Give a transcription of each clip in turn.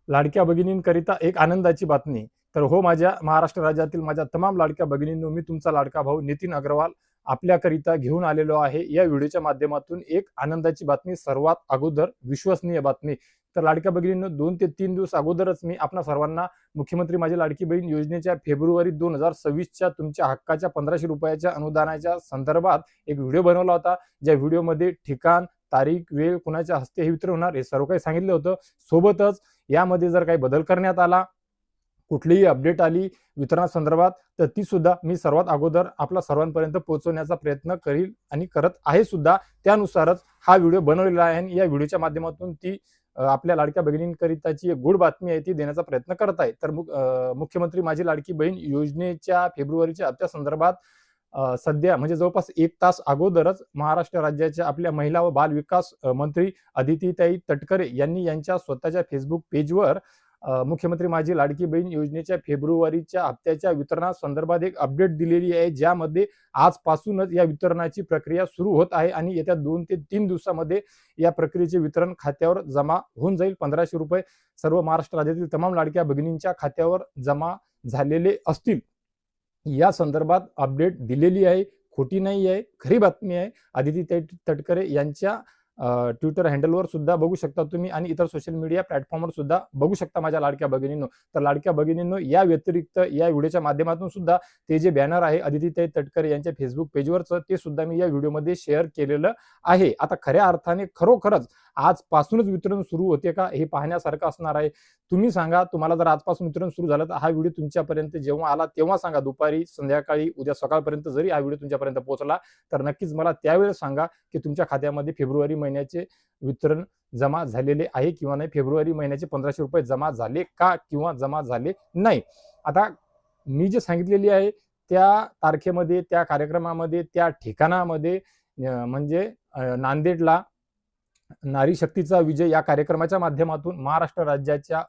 लाडक्या भगिनींकरिता एक आनंदाची बातमी। तर हो, माझ्या महाराष्ट्र राज्यातील माझ्या तमाम लाडक्या भगिनींनो, मी तुमचा लाडका भाऊ नितीन अग्रवाल आपल्याकरिता घेऊन आलेलो आहे या व्हिडिओच्या माध्यमातून एक आनंदाची बातमी, सर्वात अगोदर विश्वसनीय बातमी। तर लाडक्या भगिनींनो, 2 ते 3 दिवस अगोदरच मी आपणा सर्वांना मुख्यमंत्री माझी लाडकी बहीण योजनेच्या फेब्रुवारी 2026च्या तुमच्या हक्काच्या ₹1500 अनुदानाच्या संदर्भात एक व्हिडिओ बनवला होता, ज्या व्हिडिओमध्ये ठिकाण, तारीख, वेळ, कुणाच्या हस्ते हे वितरण होणार हे सर्व काही सांगितलं होतं। सोबतच यामध्ये जर काही बदल करण्यात आला, कुठलीही अपडेट आली वितरणासंदर्भात, तर ती सुद्धा मी सर्वात अगोदर आपल्या सर्वांपर्यंत पोहोचवण्याचा प्रयत्न करील आणि करत आहे सुद्धा। त्यानुसारच हा व्हिडिओ बनवलेला आहे आणि या व्हिडिओच्या माध्यमातून ती आपल्या लाडक्या भगिनींकरिताची एक गुड बातमी आहे ती देण्याचा प्रयत्न करत आहे। तर मुख्यमंत्री माझी लाडकी बहीण योजनेच्या फेब्रुवारीच्या हप्त्या संदर्भात सध्या म्हणजे जवळपास 1 तास अगोदरच महाराष्ट्र राज्याच्या आपल्या महिला व बाल विकास मंत्री अदितीताई तटकरे यांनी यांच्या स्वतःच्या फेसबुक पेजवर मुख्यमंत्री माझी लाडकी बहीण योजनेच्या फेब्रुवारीच्या हप्त्याच्या वितरणासंदर्भात एक अपडेट दिलेली आहे, ज्यामध्ये आजपासूनच या वितरणाची प्रक्रिया सुरू होत आहे आणि येत्या 2 ते 3 दिवसामध्ये या प्रक्रियेचे वितरण खात्यावर जमा होऊन जाईल। ₹1500 सर्व महाराष्ट्र राज्यातील तमाम लाडक्या भगिनींच्या खात्यावर जमा झालेले असतील। या संदर्भात अपडेट दिलेली आहे, खोटी नाही आहे, खरी बातमी आहे। अदिती तटकरे यांच्या ट्विटर हँडलवर सुद्धा बघू शकता तुम्ही आणि इतर सोशल मीडिया प्लॅटफॉर्मवर सुद्धा बघू शकता माझ्या लाडक्या भगिनींनो। तर लाडक्या भगिनींनो, या व्यतिरिक्त या व्हिडिओच्या माध्यमातून सुद्धा ते जे बॅनर आहे अदितीताई तटकरे यांच्या फेसबुक पेजवरचं, ते सुद्धा मी या व्हिडिओमध्ये शेअर केलेलं आहे। आता खऱ्या अर्थाने खरोखरच आजपासूनच वितरण सुरू होते का, हे पाहण्यासारखं असणार आहे। तुम्ही सांगा, तुम्हाला जर आजपासून वितरण सुरू झालं तर हा व्हिडिओ तुमच्यापर्यंत जेव्हा आला तेव्हा सांगा, दुपारी, संध्याकाळी, उद्या सकाळपर्यंत जरी हा व्हिडिओ तुमच्यापर्यंत पोहोचला तर नक्कीच मला त्यावेळेस सांगा की तुमच्या खात्यामध्ये फेब्रुवारी महिन्याचे वितरण जमा झालेले आहे किंवा नाही, फेब्रुवारी महिन्याचे ₹1500 जमा झाले का किंवा जमा झाले नाही। आता मी जे सांगितलेली आहे त्या तारखेमध्ये, त्या कार्यक्रमामध्ये, त्या ठिकाणामध्ये म्हणजे नांदेडला नारी शक्तीचा विजय या कार्यक्रमाच्या माध्यमातून महाराष्ट्र राज्याच्या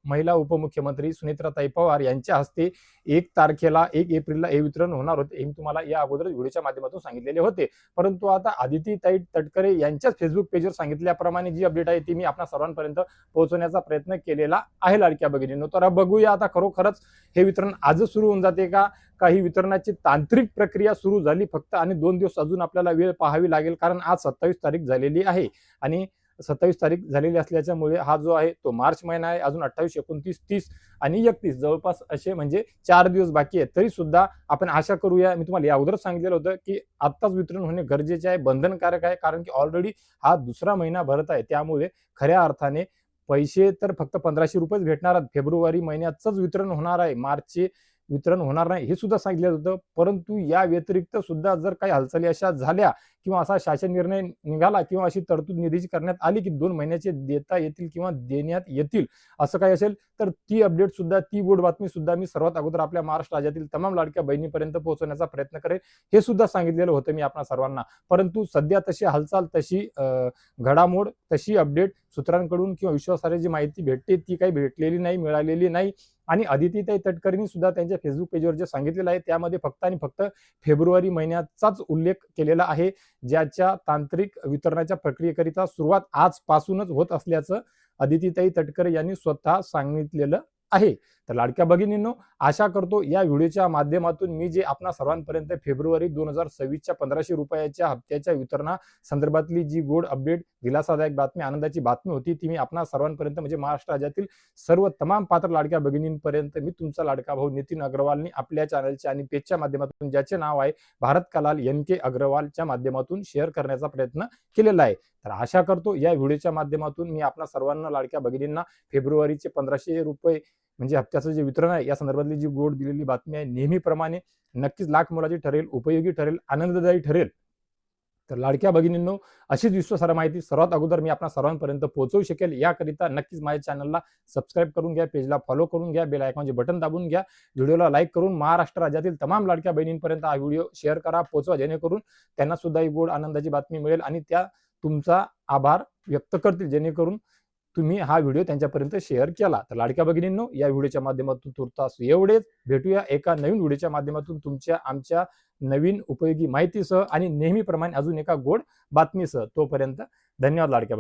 महिला उपमुख्यमंत्री सुनेत्राताई पवार यांच्या हस्ते 1 तारखेला 1 एप्रिलला हे वितरण होणार होते, हे मी तुम्हाला या अगोदर व्हिडिओच्या माध्यमातून सांगितलेले होते। परंतु आता अदितीताई तटकरे यांच्याच फेसबुक पेजवर सांगितल्याप्रमाणे जी अपडेट आहे ती मी आपल्या सर्वांपर्यंत पोहोचवण्याचा प्रयत्न केलेला आहे लाडक्या भगिनींनो। तर बघूया आता खरोखरच हे वितरण आजच सुरू होऊन जाते का, काही वितरणाची तांत्रिक प्रक्रिया सुरू झाली फक्त आणि 2 दिवस अजून आपल्याला वेळ पाहावी लागेल, कारण आज 27 तारीख झालेली आहे आणि 27 तारीख झालेली असल्याच्यामुळे हा जो आहे तो मार्च महिना आहे। अजून 28, 29, 30 आणि 31 जवळपास असे म्हणजे 4 दिवस बाकी आहेत। तरी सुद्धा आपण आशा करूया, मी तुम्हाला या अगोदरच सांगितलेलं होतं की आत्ताच वितरण होणे गरजेचे आहे, बंधनकारक आहे, कारण की ऑलरेडी हा दुसरा महिना भरत आहे। त्यामुळे खऱ्या अर्थाने पैसे तर फक्त ₹1500 भेटणार आहेत, फेब्रुवारी महिन्याचंच वितरण होणार आहे, मार्चचे वितरण होणार नाही हे सुद्धा सांगितलं होतं। परंतु या व्यतिरिक्त सुद्धा जर काही हालचाली अशा झाल्या किंवा असा शासन निर्णय निघाला किंवा अशी तरतूद निधीची करण्यात आली की 2 महिन्याचे देता येतील किंवा देण्यात येतील, असं काही असेल तर ती अपडेट सुद्धा, ती गोड बातमी सुद्धा मी सर्वात अगोदर आपल्या महाराष्ट्र राज्यातील तमाम लाडक्या बहिणीपर्यंत पोहोचवण्याचा प्रयत्न करेल, हे सुद्धा सांगितलेलं होतं मी आपल्या सर्वांना। परंतु सध्या तशी हालचाल, तशी घडामोड, तशी अपडेट सूत्रांकडून किंवा विश्वासार्ह जी माहिती भेटते ती काही भेटलेली नाही, मिळालेली नाही। आणि अदितीताई तटकरेंनी सुद्धा त्यांच्या फेसबुक पेजवर जे सांगितलेलं आहे त्यामध्ये फक्त आणि फक्त फेब्रुवारी महिन्याचाच उल्लेख केलेला आहे, ज्याच्या तांत्रिक वितरणाच्या प्रक्रियेकरिता सुरुवात आजपासूनच होत असल्याचं अदितीताई तटकरे यांनी स्वतः सांगितलेलं आहे। तर लाडक्या भगिनींनो, आशा करतो या व्हिडिओच्या माध्यमातून मी जे आपणा सर्वांपर्यंत फेब्रुवारी 2026च्या ₹1500 हप्त्याच्या वितरणा संदर्भातली जी गोड अपडेट, दिलासादायक बातमी, आनंदाची बातमी होती ती मी आपणा सर्वांपर्यंत म्हणजे महाराष्ट्र राज्यातील सर्व तमाम पात्र लाडक्या भगिनींपर्यंत मी तुमचा लाडका भाऊ नितीन अग्रवालनी आपल्या चॅनलच्या आणि पेजच्या माध्यमातून, ज्याचे नाव आहे भारत कलाल NK अग्रवालच्या माध्यमातून शेअर करण्याचा प्रयत्न केलेला आहे। तर आशा करतो या व्हिडिओच्या माध्यमातून मी आपल्या सर्वांना लाडक्या भगिनींना फेब्रुवारीचे ₹1500 म्हणजे हप्त्याचं जे वितरण आहे या संदर्भातली जी गोड दिलेली बातमी आहे नेहमीप्रमाणे नक्कीच लाख मोलाची ठरेल, उपयोगी ठरेल, आनंददायी ठरेल। तर लाडक्या भगिनींनो, अशीच विश्वासार्ह माहिती सर्वात अगोदर मी आपल्या सर्वांपर्यंत पोहोचवू शकेल याकरिता नक्कीच माझ्या चॅनलला सबस्क्राईब करून घ्या, पेजला फॉलो करून घ्या, बेल आयकॉनचे बटन दाबून घ्या, व्हिडिओला लाईक करून महाराष्ट्र राज्यातील तमाम लाडक्या बहिणींपर्यंत हा व्हिडिओ शेअर करा, पोहोचवा, जेणेकरून त्यांना सुद्धा ही गोड आनंदाची बातमी मिळेल आणि त्या तुमचा आभार व्यक्त करतील, जेणेकरून तुम्ही हा व्हिडिओ त्यांच्यापर्यंत शेअर केला। तर लाडक्या भगिनींनो, या व्हिडिओच्या माध्यमातून तुर्तास एवढेच। भेटूया एका नवीन व्हिडिओच्या माध्यमातून तुमच्या आमच्या नवीन उपयोगी माहितीसह आणि नेहमीप्रमाणे अजून एका गोड बातमीसह। तोपर्यंत धन्यवाद लाडक्या